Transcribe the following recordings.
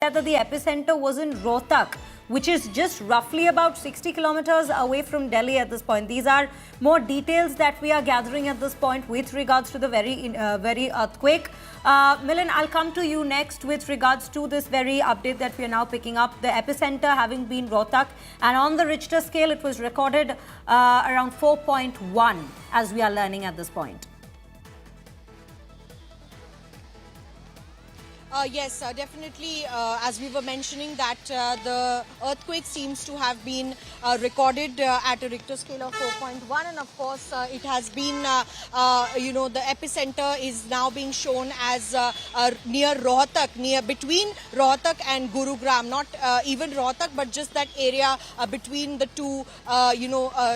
that the epicenter was in Rohtak, which is just roughly about 60 kilometers away from Delhi at this point. These are more details that we are gathering at this point with regards to the very earthquake. Milan, I'll come to you next with regards to this very update that we are now picking up. The epicenter having been Rohtak, and on the Richter scale, it was recorded around 4.1, as we are learning at this point. Yes, definitely. As we were mentioning, that the earthquake seems to have been recorded at a Richter scale of 4.1, and of course, it has been, the epicenter is now being shown as near Rohtak, between Rohtak and Gurugram. Not even Rohtak, but just that area between the two,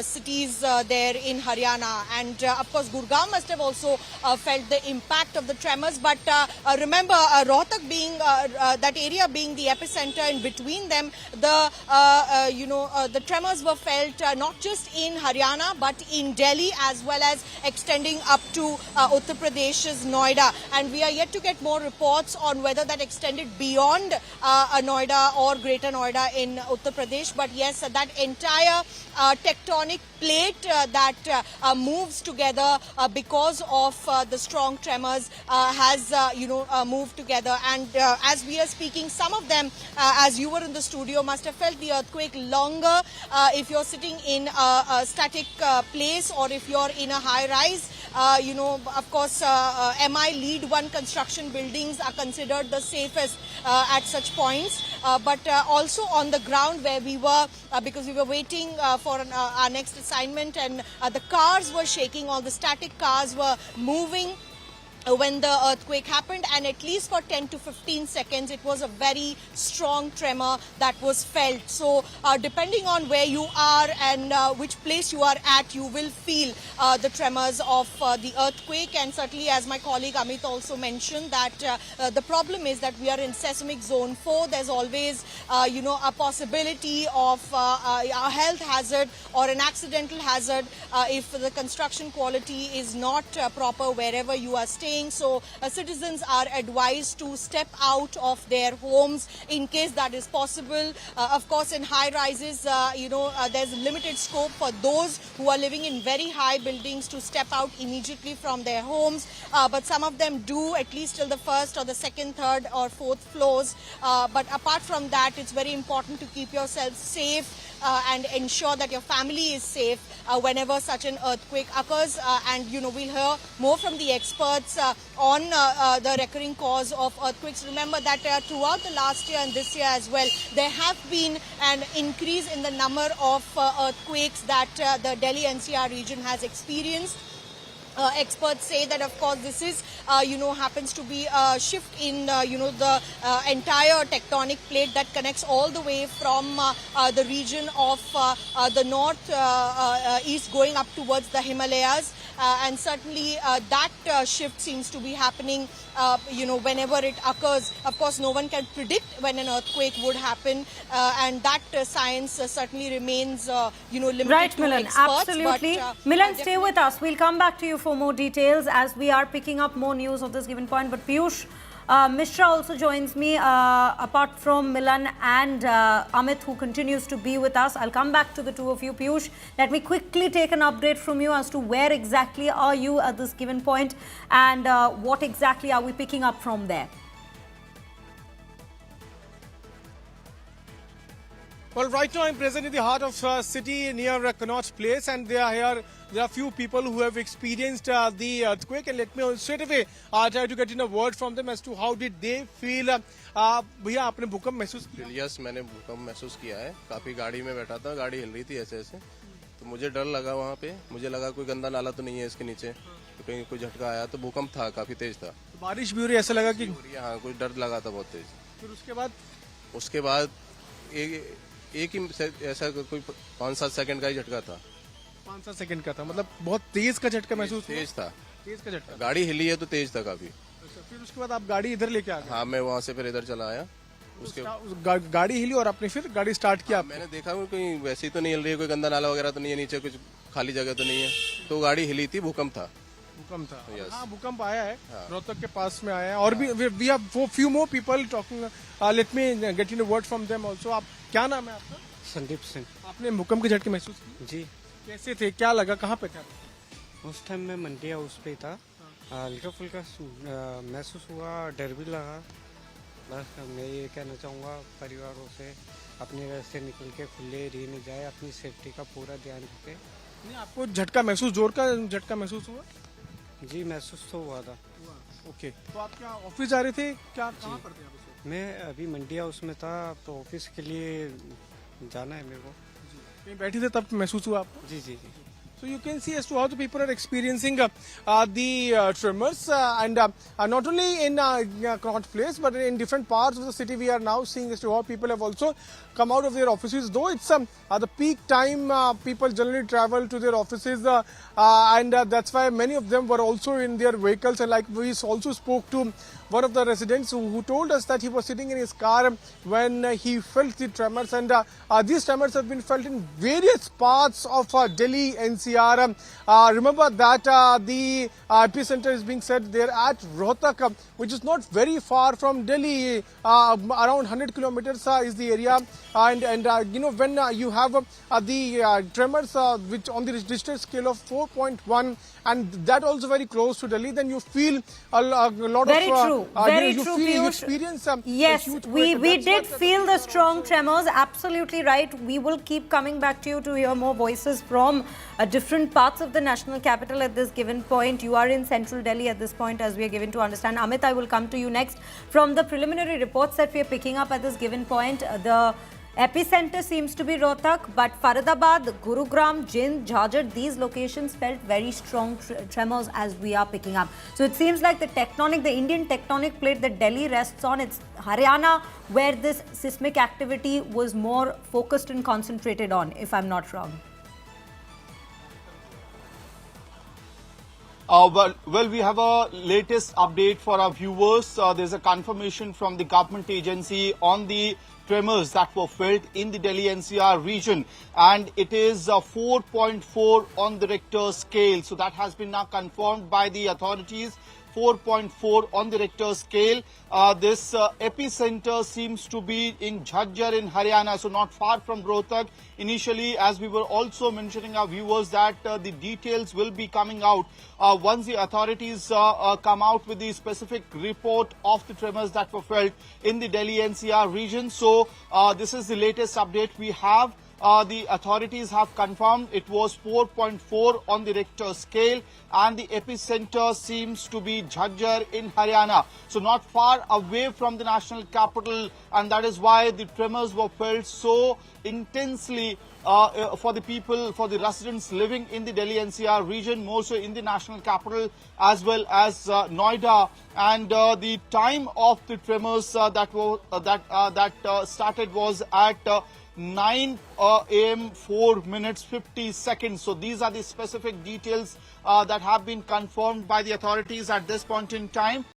cities there in Haryana. And of course, Gurgaon must have also felt the impact of the tremors. But remember, Rohtak being that area being the epicenter, and between them the tremors were felt not just in Haryana but in Delhi, as well as extending up to Uttar Pradesh's Noida. And we are yet to get more reports on whether that extended beyond Noida or Greater Noida in Uttar Pradesh. But yes, that entire tectonic plate that moves together because of the strong tremors has moved together. And as we are speaking, some of them, as you were in the studio, must have felt the earthquake longer if you're sitting in a static place, or if you're in a high rise. Of course, MI Lead 1 construction buildings are considered the safest at such points. But also on the ground where we were, because we were waiting for our next assignment, and the cars were shaking, all the static cars were moving when the earthquake happened, and at least for 10 to 15 seconds it was a very strong tremor that was felt. So depending on where you are and which place you are at, you will feel the tremors of the earthquake. And certainly, as my colleague Amit also mentioned, that the problem is that we are in seismic zone 4. There's always a possibility of a health hazard or an accidental hazard if the construction quality is not proper wherever you are staying. So citizens are advised to step out of their homes in case that is possible. Of course, in high rises, there's limited scope for those who are living in very high buildings to step out immediately from their homes. But some of them do, at least till the first or the second, third or fourth floors. But apart from that, it's very important to keep yourself safe and ensure that your family is safe whenever such an earthquake occurs. And we'll hear more from the experts on the recurring cause of earthquakes. Remember that throughout the last year and this year as well, there have been an increase in the number of earthquakes that the Delhi NCR region has experienced. Experts say that, of course, this is, happens to be a shift in, the entire tectonic plate that connects all the way from the region of the north east going up towards the Himalayas. And certainly that shift seems to be happening, whenever it occurs. Of course, no one can predict when an earthquake would happen, and that science certainly remains, limited right, to Milan, experts. absolutely. But, Milan, stay with us. We'll come back to you for more details as we are picking up more news of this given point. But Piyush Mishra also joins me, apart from Milan and Amit, who continues to be with us. I'll come back to the two of you. Piyush, let me quickly take an update from you as to where exactly are you at this given point, and what exactly are we picking up from there? Well, right now I'm present in the heart of city near Connaught Place, and there are few people who have experienced the earthquake, and let me straight away try to get in a word from them as to how did they feel. भैया आपने भूकंप महसूस किया? Yes, मैंने भूकंप महसूस किया है। काफी गाड़ी में बैठा था, गाड़ी हिल रही थी ऐसे ऐसे, तो मुझे डर लगा वहाँ पे। मुझे लगा कोई गंदा नाला तो नहीं है इसके नीचे, तो कहीं कोई झटका आया। तो भूकंप था, काफी तेज था। बारिश भी हो रही, ऐसा लगा कि हाँ, कुछ डर लगा था बहुत तेज। फिर उसके बाद एक ही ऐसा कोई 5-7 सेकंड का ही झटका था। 5-7 सेकंड का था, मतलब बहुत तेज का झटका महसूस? तेज था, तेज का झटका। गाड़ी हिली है तो तेज था काफी। फिर उसके बाद आप गाड़ी इधर लेके आ गए? हाँ, मैं वहाँ से फिर इधर चला आया। उसके गाड़ी हिली और आपने फिर गाड़ी स्टार्ट किया? मैंने देखा कहीं वैसी तो नहीं हिल रही है, कोई गंदा नाला वगैरह तो नहीं है नीचे, कुछ खाली जगह तो नहीं है, तो गाड़ी हिली थी, भूकंप था। भूकंप था। Yes. हाँ, भूकंप आया है, रोहतक के पास में आया है, और भी we have few more people talking. Let me get in a word from them also. आप, क्या नाम है आपका? संदीप सिंह आपने भूकंप के झटके महसूस किए? जी। कैसे थे, क्या लगा, कहाँ पे थे आप? उस टाइम मैं मंडी हाउस पे ही था। हल्का फुल्का महसूस हुआ, डर भी लगा। बस मैं ये कहना चाहूँगा परिवारों से अपने घर से निकल के खुले एरिया में जाए, अपनी सेफ्टी का पूरा ध्यान रखें। नहीं, आपको झटका महसूस, जोर का झटका महसूस हुआ? जी महसूस तो हुआ था। ओके, तो आप क्या ऑफिस जा रहे थे, क्या कहाँ पर थे आप इस वक्त? मैं अभी मंडी हाउस में था, तो ऑफिस के लिए जाना है मेरे को। कहीं बैठे थे तब महसूस हुआ आपको? जी जी जी। So you can see as to how the people are experiencing the tremors, and not only in Connaught Place, but in different parts of the city. We are now seeing as to how people have also come out of their offices. Though it's the peak time, people generally travel to their offices, and that's why many of them were also in their vehicles. And like we also spoke to one of the residents who told us that he was sitting in his car when he felt the tremors, and these tremors have been felt in various parts of Delhi NCR. Remember that the epicenter is being said there at Rohtak, which is not very far from Delhi. Around 100 kilometers is the area, and you know, when you have the tremors which on the Richter scale of 4.1, and that also very close to Delhi, then you feel a lot Very of true. Very you true, feel, you Piyush. experience Yes, a huge we quake. we That's did what- feel the strong tremors. Absolutely right. We will keep coming back to you to hear more voices from different parts of the national capital at this given point. You are in central Delhi at this point, as we are given to understand. Amit, I will come to you next. From the preliminary reports that we are picking up at this given point, the epicenter seems to be Rohtak, but Faridabad, Gurugram, Jind, Jhajjar, these locations felt very strong tremors as we are picking up. So it seems like the Indian tectonic plate that Delhi rests on, it's Haryana where this seismic activity was more focused and concentrated on, if I'm not wrong. Well, we have a latest update for our viewers. There's a confirmation from the government agency on the tremors that were felt in the Delhi NCR region, and it is 4.4 on the Richter scale. So that has been now confirmed by the authorities. 4.4 on the Richter scale. This epicenter seems to be in Jhajjar in Haryana, so not far from Rohtak. Initially, as we were also mentioning our viewers, that the details will be coming out once the authorities come out with the specific report of the tremors that were felt in the Delhi NCR region. So this is the latest update we have. The authorities have confirmed it was 4.4 on the Richter scale, and the epicenter seems to be Jhajjar in Haryana. So not far away from the national capital, and that is why the tremors were felt so intensely for the people, for the residents living in the Delhi NCR region, more so in the national capital as well as Noida. And the time of the tremors that started was at 9 a.m. 4 minutes 50 seconds. So these are the specific details that have been confirmed by the authorities at this point in time.